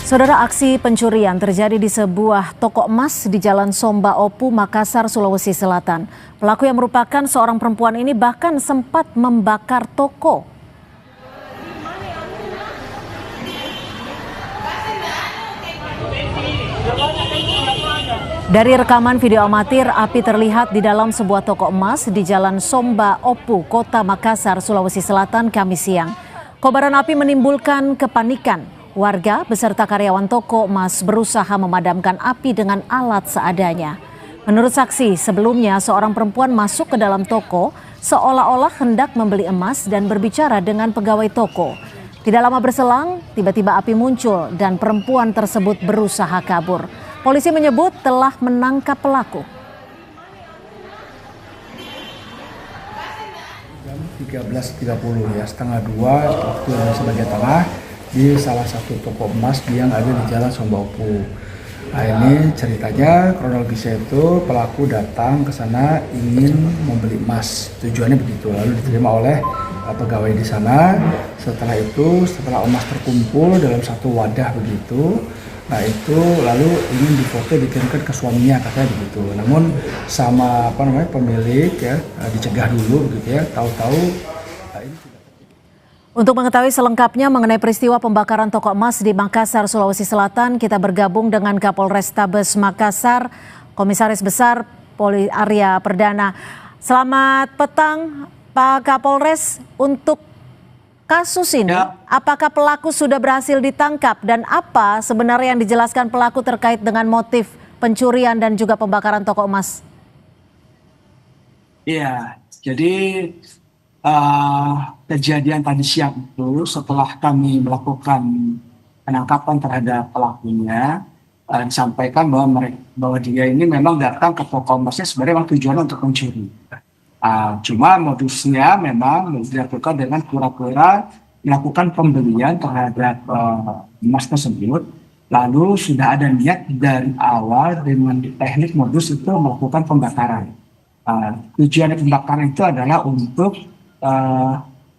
Saudara, aksi pencurian terjadi di sebuah toko emas di Jalan Somba Opu, Makassar, Sulawesi Selatan. Pelaku yang merupakan seorang perempuan ini bahkan sempat membakar toko. Dari rekaman video amatir, api terlihat di dalam sebuah toko emas di Jalan Somba Opu, Kota Makassar, Sulawesi Selatan, Kamis siang. Kobaran api menimbulkan kepanikan. Warga beserta karyawan toko emas berusaha memadamkan api dengan alat seadanya. Menurut saksi, sebelumnya seorang perempuan masuk ke dalam toko seolah-olah hendak membeli emas dan berbicara dengan pegawai toko. Tidak lama berselang, tiba-tiba api muncul dan perempuan tersebut berusaha kabur. Polisi menyebut telah menangkap pelaku. Jam 13.30 ya, setengah 2 waktu Indonesia bagian tengah di salah satu toko emas yang ada di Jalan Somba Opu. Nah, ini ceritanya, kronologisnya itu pelaku datang ke sana ingin membeli emas. Tujuannya begitu, lalu diterima oleh pegawai di sana. Setelah itu, setelah emas terkumpul dalam satu wadah begitu, nah itu lalu ingin difoto dikirimkan ke suaminya, katanya begitu. Namun sama pemilik ya dicegah dulu begitu ya. Tahu-tahu ini tidak. Untuk mengetahui selengkapnya mengenai peristiwa pembakaran toko emas di Makassar, Sulawesi Selatan, kita bergabung dengan Kapolrestabes Makassar, Komisaris Besar Poli Arya Perdana. Selamat petang, Pak Kapolres. Untuk kasus ini, apakah pelaku sudah berhasil ditangkap dan apa sebenarnya yang dijelaskan pelaku terkait dengan motif pencurian dan juga pembakaran toko emas? Iya, jadi kejadian tadi siang itu setelah kami melakukan penangkapan terhadap pelakunya, disampaikan bahwa dia ini memang datang ke toko emasnya sebenarnya memang tujuannya untuk mencuri. Cuma modusnya memang dilakukan dengan pura-pura melakukan pembelian terhadap emas tersebut. Lalu sudah ada niat dari awal dengan teknik modus itu melakukan pembakaran. Tujuan pembakaran itu adalah untuk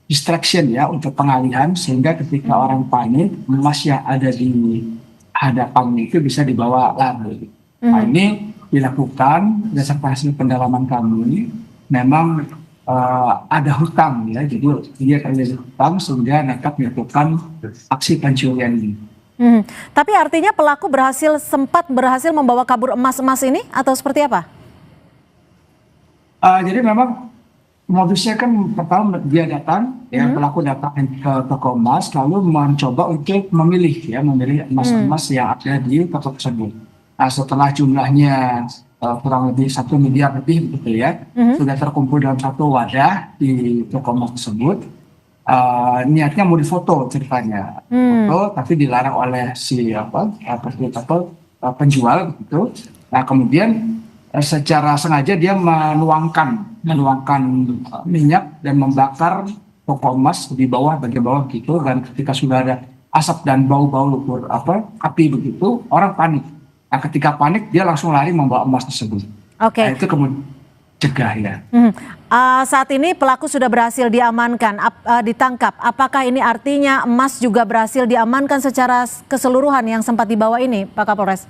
distraction ya, untuk pengalihan sehingga ketika orang panik emas yang ada di hadapan itu bisa dibawa lari. Nah, ini dilakukan berdasarkan hasil pendalaman kami. Memang ada hutang ya, jadi dia ada hutang sehingga nekat melakukan aksi pencurian ini. Tapi artinya pelaku sempat berhasil membawa kabur emas-emas ini atau seperti apa? Jadi memang modusnya kan pertama dia datang ya, pelaku datang ke toko emas lalu mencoba untuk memilih emas-emas yang ada di toko tersebut. Nah, setelah jumlahnya kurang lebih 1 miliar lebih begitu ya, sudah terkumpul dalam satu wadah di toko emas tersebut. Niatnya mau difoto ceritanya, foto tapi dilarang oleh si penjual gitu. Nah, kemudian secara sengaja dia menuangkan minyak dan membakar toko emas di bawah, bagian bawah gitu. Dan ketika sudah ada asap dan bau-bau api begitu, orang panik. Nah, ketika panik dia langsung lari membawa emas tersebut. Oke. Nah, itu kemudian cegah ya. Saat ini pelaku sudah berhasil diamankan, ditangkap. Apakah ini artinya emas juga berhasil diamankan secara keseluruhan yang sempat dibawa ini, Pak Kapolres?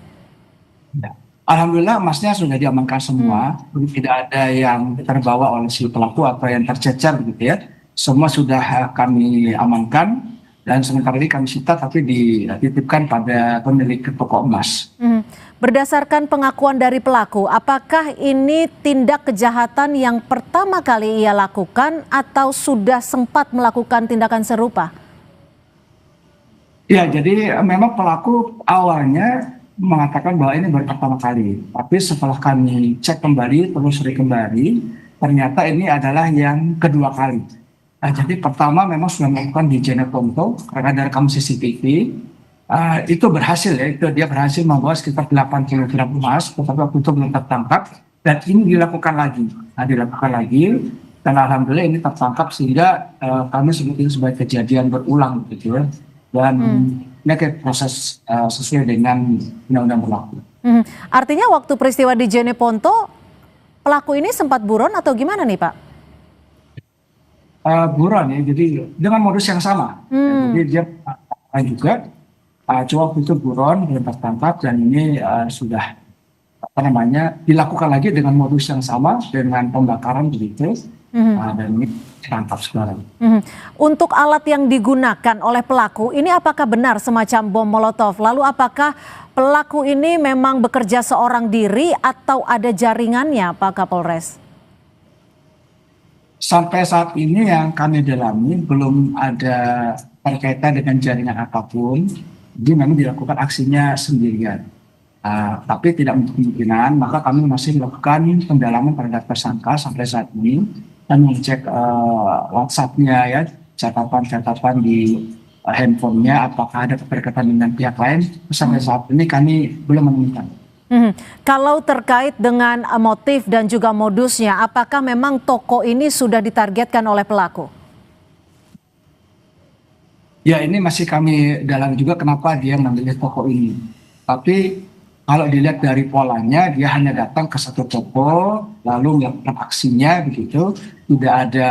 Ya. Alhamdulillah emasnya sudah diamankan semua, tidak ada yang terbawa oleh si pelaku atau yang tercecer gitu ya. Semua sudah kami amankan. Dan sementara ini kami sita tapi dititipkan pada pemilik toko emas. Berdasarkan pengakuan dari pelaku, apakah ini tindak kejahatan yang pertama kali ia lakukan atau sudah sempat melakukan tindakan serupa? Ya, jadi memang pelaku awalnya mengatakan bahwa ini baru pertama kali. Tapi setelah kami cek kembali, telusuri kembali, ternyata ini adalah yang kedua kali. Nah, jadi pertama memang sudah melakukan di Jeneponto karena dari rekaman CCTV itu berhasil ya, itu dia berhasil membawa sekitar 8 kg emas, tetapi waktu itu belum tertangkap dan ini dilakukan lagi. Dan alhamdulillah ini tertangkap sehingga kami sebut itu sebagai kejadian berulang gitu ya. Dan ini proses sesuai dengan undang-undang berlaku. Artinya waktu peristiwa di Jeneponto pelaku ini sempat buron atau gimana nih, Pak? Buron ya, jadi dengan modus yang sama. Jadi dia juga cuma waktu itu buron belum tertangkap dan ini sudah dilakukan lagi dengan modus yang sama dengan pembakaran begitu. Dan ini ditangkap sekarang. Untuk alat yang digunakan oleh pelaku ini apakah benar semacam bom molotov? Lalu apakah pelaku ini memang bekerja seorang diri atau ada jaringannya, Pak Kapolres? Sampai saat ini yang kami dalami belum ada berkaitan dengan jaringan apapun. Dia memang dilakukan aksinya sendirian. Tapi tidak untuk kemungkinan, maka kami masih melakukan pendalaman terhadap tersangka sampai saat ini dan mengecek WhatsApp-nya ya, catatan-catatan di handphonenya apakah ada keterkaitan dengan pihak lain. Sampai saat ini kami belum menemukan. Kalau terkait dengan motif dan juga modusnya, apakah memang toko ini sudah ditargetkan oleh pelaku? Ya, ini masih kami dalami juga kenapa dia memilih toko ini. Tapi kalau dilihat dari polanya, dia hanya datang ke satu toko, lalu melakukan aksinya begitu, tidak ada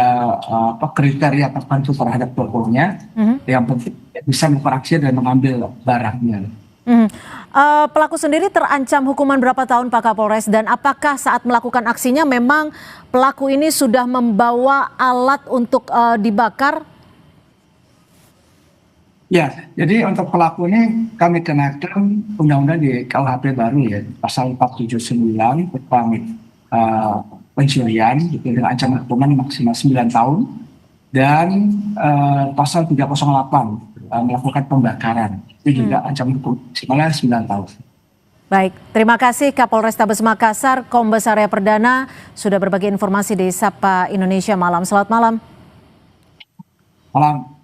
kriteria tertentu terhadap tokonya. Yang penting bisa melakukan aksi dan mengambil barangnya. Pelaku sendiri terancam hukuman berapa tahun, Pak Kapolres? Dan apakah saat melakukan aksinya memang pelaku ini sudah membawa alat untuk dibakar? Ya, jadi untuk pelaku ini kami kenakan undang-undang di KUHP baru ya, pasal 479 tentang pencurian dengan ancaman hukuman maksimal 9 tahun dan pasal 308 melakukan pembakaran itu juga ancaman hukuman maksimal 9 tahun. Baik, terima kasih Kapolrestabes Makassar, Kombes Arya Perdana sudah berbagi informasi di Sapa Indonesia Malam. Selamat malam. Malam.